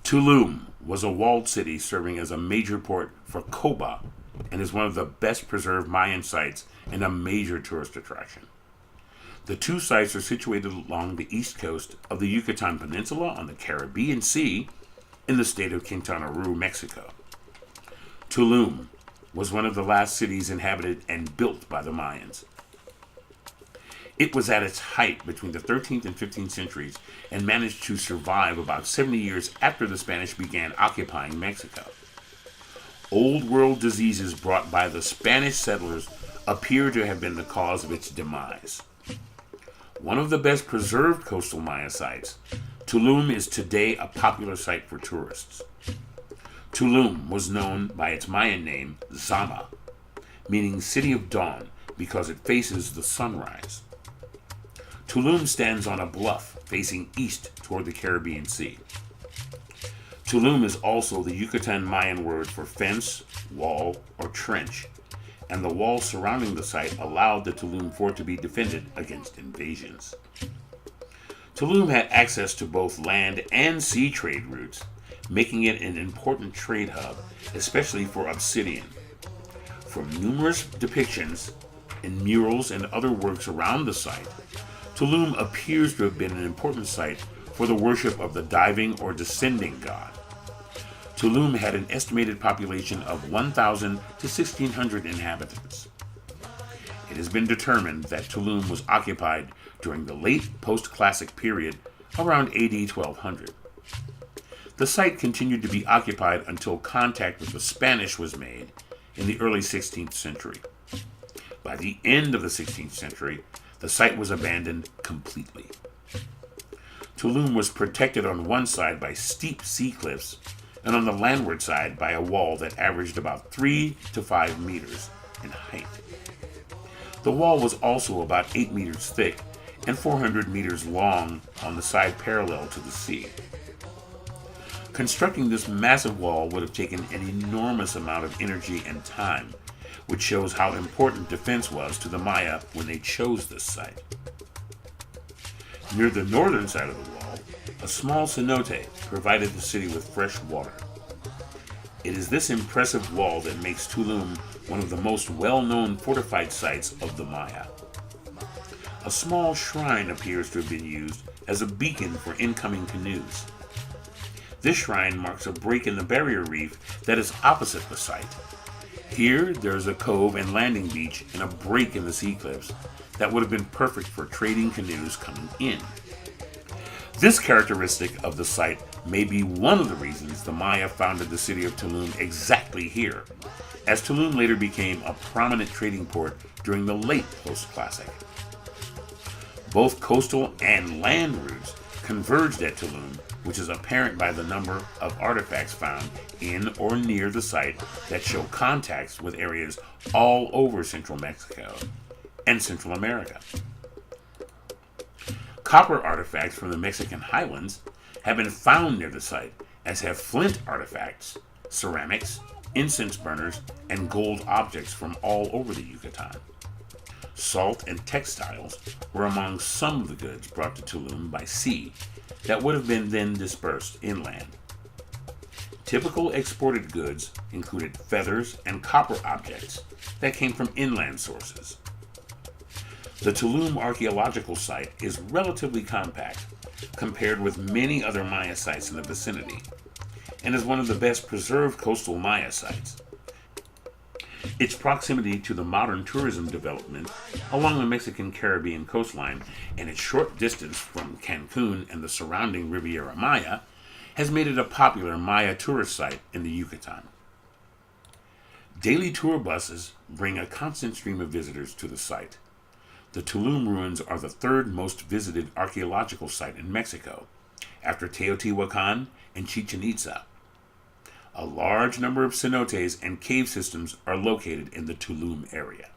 Tulum was a walled city serving as a major port for Coba and is one of the best preserved Mayan sites and a major tourist attraction. The two sites are situated along the east coast of the Yucatan Peninsula on the Caribbean Sea in the state of Quintana Roo, Mexico. Tulum was one of the last cities inhabited and built by the Mayans. It was at its height between the 13th and 15th centuries and managed to survive about 70 years after the Spanish began occupying Mexico. Old world diseases brought by the Spanish settlers appear to have been the cause of its demise. One of the best preserved coastal Maya sites, Tulum is today a popular site for tourists. Tulum was known by its Mayan name, Zama, meaning City of Dawn, because it faces the sunrise. Tulum stands on a bluff facing east toward the Caribbean Sea. Tulum is also the Yucatan Mayan word for fence, wall, or trench, and the wall surrounding the site allowed the Tulum fort to be defended against invasions. Tulum had access to both land and sea trade routes, making it an important trade hub, especially for obsidian. From numerous depictions in murals and other works around the site, Tulum appears to have been an important site for the worship of the diving or descending god. Tulum had an estimated population of 1,000 to 1,600 inhabitants. It has been determined that Tulum was occupied during the late post-classic period around AD 1200. The site continued to be occupied until contact with the Spanish was made in the early 16th century. By the end of the 16th century, the site was abandoned completely. Tulum was protected on one side by steep sea cliffs and on the landward side by a wall that averaged about 3 to 5 meters in height. The wall was also about 8 meters thick and 400 meters long on the side parallel to the sea. Constructing this massive wall would have taken an enormous amount of energy and time, which shows how important defense was to the Maya when they chose this site. Near the northern side of the wall, a small cenote provided the city with fresh water. It is this impressive wall that makes Tulum one of the most well-known fortified sites of the Maya. A small shrine appears to have been used as a beacon for incoming canoes. This shrine marks a break in the barrier reef that is opposite the site. Here, there is a cove and landing beach and a break in the sea cliffs that would have been perfect for trading canoes coming in. This characteristic of the site may be one of the reasons the Maya founded the city of Tulum exactly here, as Tulum later became a prominent trading port during the late post-classic. Both coastal and land routes converged at Tulum, which is apparent by the number of artifacts found in or near the site that show contacts with areas all over central Mexico and Central America. Copper artifacts from the Mexican highlands have been found near the site, as have flint artifacts, ceramics, incense burners, and gold objects from all over the Yucatan. Salt and textiles were among some of the goods brought to Tulum by sea that would have been then dispersed inland. Typical exported goods included feathers and copper objects that came from inland sources. The Tulum archaeological site is relatively compact compared with many other Maya sites in the vicinity, and is one of the best preserved coastal Maya sites. Its proximity to the modern tourism development along the Mexican Caribbean coastline and its short distance from Cancun and the surrounding Riviera Maya has made it a popular Maya tourist site in the Yucatan. Daily tour buses bring a constant stream of visitors to the site. The Tulum ruins are the third most visited archaeological site in Mexico, after Teotihuacan and Chichen Itza. A large number of cenotes and cave systems are located in the Tulum area.